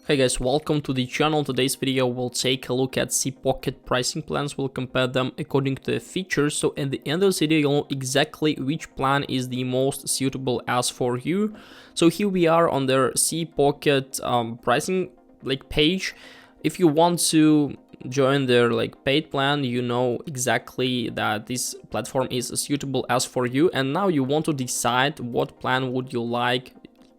Hey guys, welcome to the channel. Today's video we'll take a look at Spocket pricing plans. We'll compare them according to the features. So at the end of this video, you'll know exactly which plan is the most suitable as for you. So here we are on their Spocket pricing page. If you want to join their paid plan, you know exactly that this platform is suitable as for you. And now you want to decide what plan would you like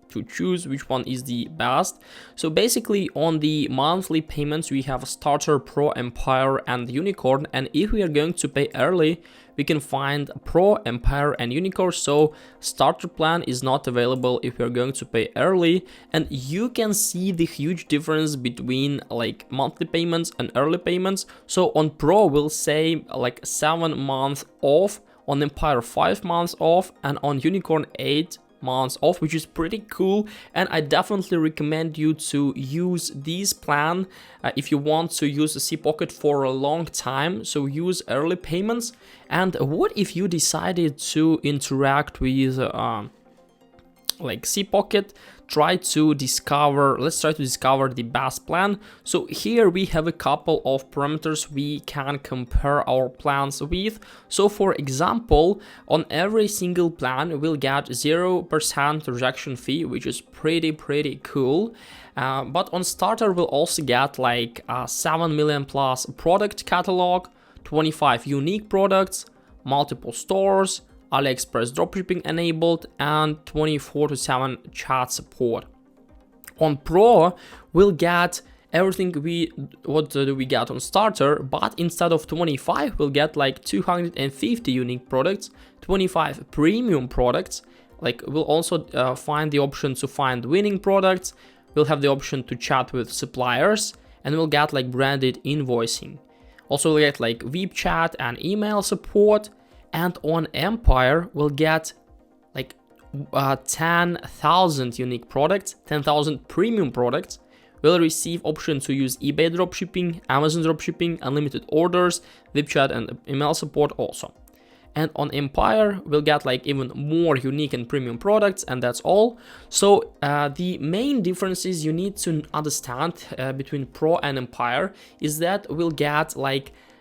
to choose, which one is the best. So basically on the monthly payments we have Starter, Pro, Empire and Unicorn, and if we are going to pay early we can find Pro, Empire and Unicorn. So Starter plan is not available if we are going to pay early, and you can see the huge difference between monthly payments and early payments. So on Pro we'll say 7 months off, on Empire 5 months off, and on Unicorn 8 months off, which is pretty cool. And I definitely recommend you to use this plan if you want to use the Spocket for a long time. So use early payments. And what if you decided to interact with Spocket? Let's try to discover the best plan. So here we have a couple of parameters we can compare our plans with. So for example, on every single plan we'll get 0% transaction fee, which is pretty cool. But on Starter we'll also get 7 million plus product catalog, 25 unique products, multiple stores, AliExpress dropshipping enabled, and 24/7 chat support. On Pro, we'll get everything what do we get on Starter, but instead of 25, we'll get 250 unique products, 25 premium products. We'll also find the option to find winning products. We'll have the option to chat with suppliers, and we'll get branded invoicing. Also, we'll get VIP chat and email support. And on Empire, we'll get 10,000 unique products, 10,000 premium products. We'll receive option to use eBay dropshipping, Amazon dropshipping, unlimited orders, VIP chat and email support also. And on Empire, we'll get even more unique and premium products, and that's all. So the main differences you need to understand between Pro and Empire is that we'll get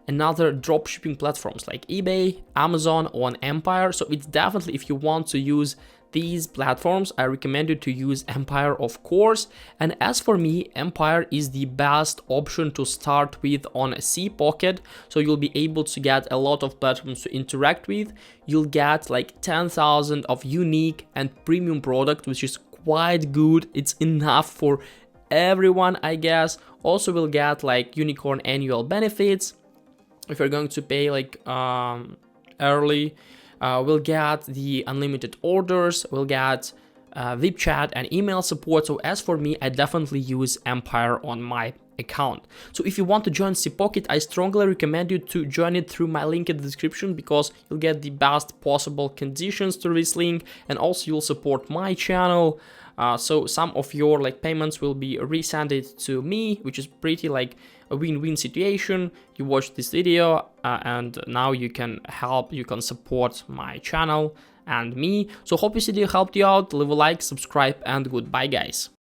another dropshipping platforms like eBay, Amazon, or on Empire. So it's definitely, if you want to use these platforms, I recommend you to use Empire, of course. And as for me, Empire is the best option to start with on Spocket. So you'll be able to get a lot of platforms to interact with. You'll get 10,000 of unique and premium products, which is quite good. It's enough for everyone, I guess. Also, we'll get Unicorn annual benefits. If you're going to pay early, we'll get the unlimited orders, we'll get VIP chat and email support. So as for me, I definitely use Empire on my account. So if you want to join Spocket, I strongly recommend you to join it through my link in the description, because you'll get the best possible conditions through this link, and also you'll support my channel. So some of your payments will be resended to me, which is pretty a win-win situation. You watch this video and now you can support my channel and me. So hope this video helped you out. Leave a like, subscribe, and goodbye guys.